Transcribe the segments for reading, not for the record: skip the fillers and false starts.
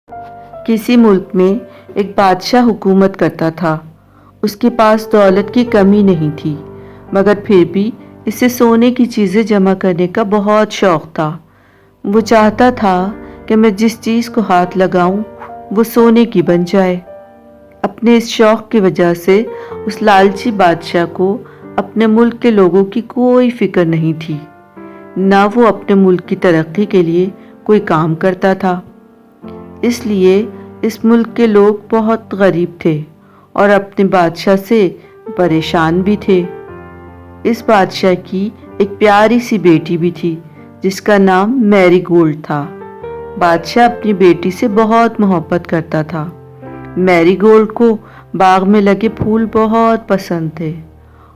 किसी मुल्क में एक बादशाह हुकूमत करता था। उसके पास दौलत की कमी नहीं थी, मगर फिर भी इसे सोने की चीज़ें जमा करने का बहुत शौक़ था। वो चाहता था कि मैं जिस चीज़ को हाथ लगाऊं वो सोने की बन जाए। अपने इस शौक़ की वजह से उस लालची बादशाह को अपने मुल्क के लोगों की कोई फिक्र नहीं थी। ना वो अपने मुल्क की तरक्की के लिए कोई काम करता था। इसलिए इस मुल्क के लोग बहुत गरीब थे और अपने बादशाह से परेशान भी थे। इस बादशाह की एक प्यारी सी बेटी भी थी जिसका नाम मैरी गोल्ड था। बादशाह अपनी बेटी से बहुत मोहब्बत करता था। मैरी गोल्ड को बाग में लगे फूल बहुत पसंद थे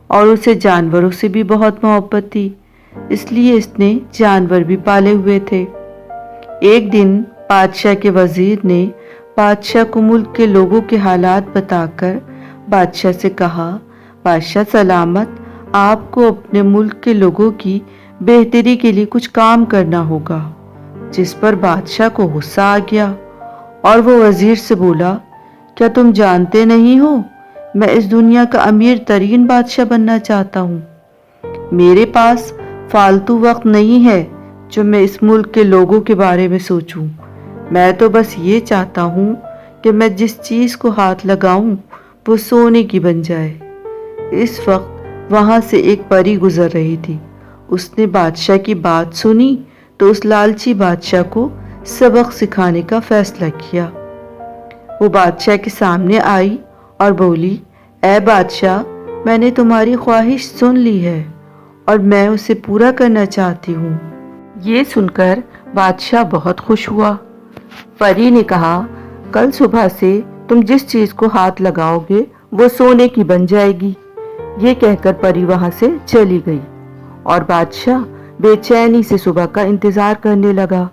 और उसे जानवरों से भी बहुत मोहब्बत थी, इसलिए इसने जानवर भी पाले हुए थे। एक दिन बादशाह के वजीर ने बादशाह को मुल्क के लोगों के हालात बताकर बादशाह से कहा, बादशाह सलामत, आपको अपने मुल्क के लोगों की बेहतरी के लिए कुछ काम करना होगा। जिस पर बादशाह को गुस्सा आ गया और वो वजीर से बोला, क्या तुम जानते नहीं हो मैं इस दुनिया का अमीर तरीन बादशाह बनना चाहता हूँ। मेरे पास फालतू वक्त नहीं है जो मैं इस मुल्क के लोगों के बारे में सोचूं। मैं तो बस ये चाहता हूँ कि मैं जिस चीज़ को हाथ लगाऊं वो सोने की बन जाए। इस वक्त वहाँ से एक परी गुजर रही थी। उसने बादशाह की बात सुनी तो उस लालची बादशाह को सबक सिखाने का फैसला किया। वो बादशाह के सामने आई और बोली, ऐ बादशाह, मैंने तुम्हारी ख्वाहिश सुन ली है और मैं उसे पूरा करना चाहती हूँ। ये सुनकर बादशाह बहुत खुश हुआ। परी ने कहा, कल सुबह से तुम जिस चीज़ को हाथ लगाओगे वो सोने की बन जाएगी। ये कहकर परी वहाँ से चली गई और बादशाह बेचैनी से सुबह का इंतज़ार करने लगा।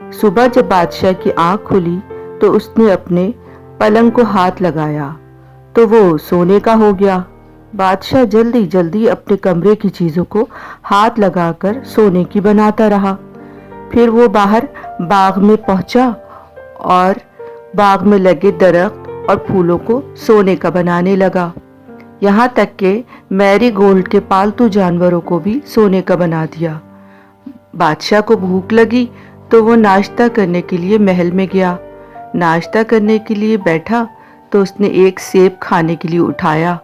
सुबह जब बादशाह की आँख खुली तो उसने अपने पलंग को हाथ लगाया तो वो सोने का हो गया। बादशाह जल्दी जल्दी अपने कमरे की चीज़ों को हाथ लगाकर सोने की बनाता रहा। फिर वो बाहर बाग में पहुंचा और बाग में लगे दरख्त और फूलों को सोने का बनाने लगा। यहाँ तक कि मैरी गोल्ड के पालतू जानवरों को भी सोने का बना दिया। बादशाह को भूख लगी तो वो नाश्ता करने के लिए महल में गया। नाश्ता करने के लिए बैठा तो उसने एक सेब खाने के लिए उठाया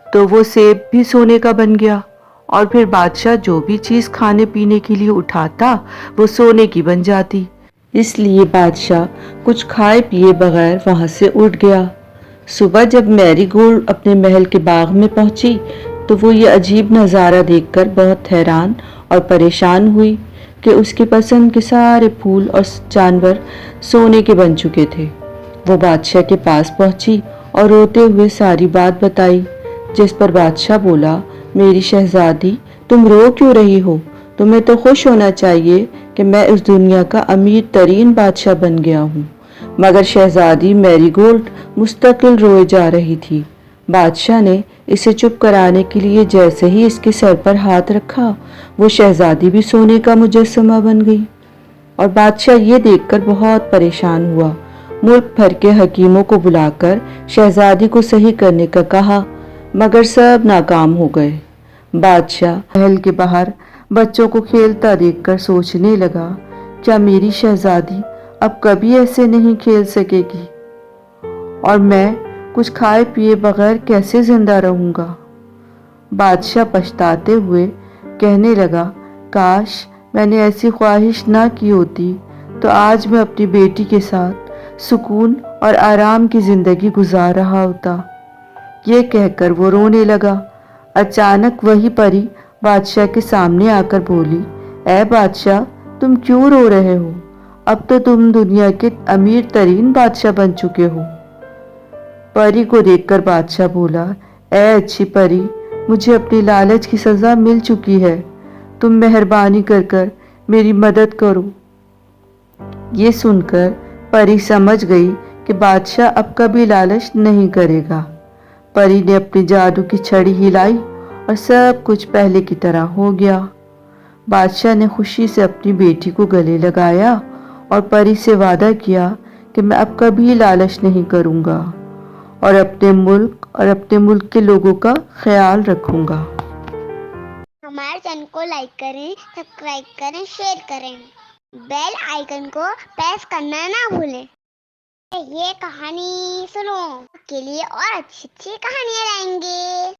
तो वो सेब भी सोने का बन गया और फिर बादशाह जो भी चीज़ खाने पीने के लिए उठाता वो सोने की बन जाती। इसलिए बादशाह कुछ खाए पिए बगैर वहाँ से उठ गया। सुबह जब मैरी गोल्ड अपने महल के बाग में पहुंची तो वो ये अजीब नज़ारा देखकर बहुत हैरान और परेशान हुई कि उसके पसंद के सारे फूल और जानवर सोने के बन चुके थे। वो बादशाह के पास पहुंची और रोते हुए सारी बात बताई, जिस पर बादशाह बोला, मेरी शहजादी, तुम रो क्यों रही हो? तुम्हें तो खुश होना चाहिए कि मैं इस दुनिया का अमीर तरीन बादशाह बन गया हूँ। मगर शहजादी मैरी गोल्ड मुस्तकिल रोए जा रही थी। बादशाह ने इसे चुप कराने के लिए जैसे ही इसके सर पर हाथ रखा वो शहजादी भी सोने का मुजस्समा बन गई और बादशाह ये देखकर बहुत परेशान हुआ। मुल्क भर के हकीमों को बुलाकर शहजादी को सही करने का कहा, मगर सब नाकाम हो गए। बादशाह महल के बाहर बच्चों को खेलता देखकर सोचने लगा, क्या मेरी शहजादी अब कभी ऐसे नहीं खेल सकेगी और मैं कुछ खाए पिए बगैर कैसे जिंदा रहूंगा। बादशाह पछताते हुए कहने लगा, काश मैंने ऐसी ख्वाहिश ना की होती तो आज मैं अपनी बेटी के साथ सुकून और आराम की जिंदगी गुजार रहा होता। ये कहकर वो रोने लगा। अचानक वही परी बादशाह के सामने आकर बोली, ऐ बादशाह, तुम क्यों रो रहे हो? अब तो तुम दुनिया के अमीर तरीन बादशाह बन चुके हो। परी को देखकर बादशाह बोला, ऐ अच्छी परी, मुझे अपनी लालच की सज़ा मिल चुकी है। तुम मेहरबानी कर मेरी मदद करो। ये सुनकर परी समझ गई कि बादशाह अब कभी लालच नहीं करेगा। परी ने अपनी जादू की छड़ी हिलाई और सब कुछ पहले की तरह हो गया। बादशाह ने खुशी से अपनी बेटी को गले लगाया और परी से वादा किया کہ میں اب کبھی لالچ نہیں کروں گا اور اپنے ملک اور اپنے ملک کے لوگوں کا خیال رکھوں گا۔ ہمارے چینل کو لائک کریں، سبسکرائب کریں، شیئر کریں، بیل آئیکن کو پریس کرنا نہ بھولیں۔ یہ کہانی سنو کے لیے اور اچھی اچھی کہانیاں لائیں گے۔